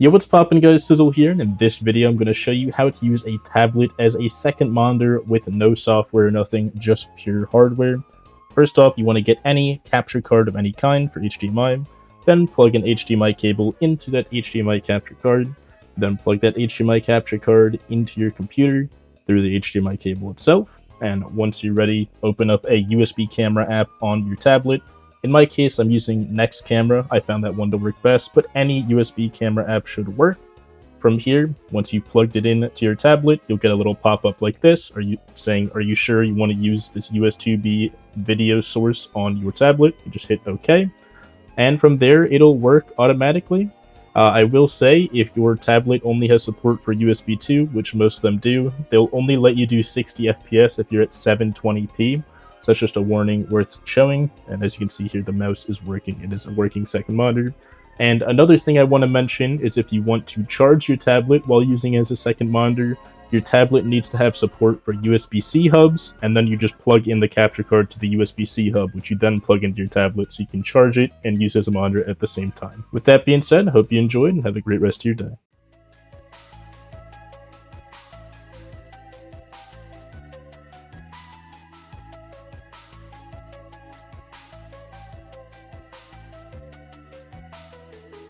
Yo, what's poppin' guys, Sizzle here, and in this video I'm going to show you how to use a tablet as a second monitor with no software or nothing, just pure hardware. First off, you want to get any capture card of any kind for HDMI, then plug an HDMI cable into that HDMI capture card, then plug that HDMI capture card into your computer through the HDMI cable itself, and once you're ready, open up a USB camera app on your tablet. In my case, I'm using Next Camera. I found that one to work best, but any USB camera app should work. From here, once you've plugged it in to your tablet, you'll get a little pop-up like this. Are you sure you want to use this USB video source on your tablet? You just hit OK. And from there, it'll work automatically. I will say, if your tablet only has support for USB 2, which most of them do, they'll only let you do 60 FPS if you're at 720p. So that's just a warning worth showing, and as you can see here, the mouse is working. It is a working second monitor. And another thing I want to mention is if you want to charge your tablet while using it as a second monitor, your tablet needs to have support for USB-C hubs, and then you just plug in the capture card to the USB-C hub, which you then plug into your tablet so you can charge it and use it as a monitor at the same time. With that being said, I hope you enjoyed and have a great rest of your day.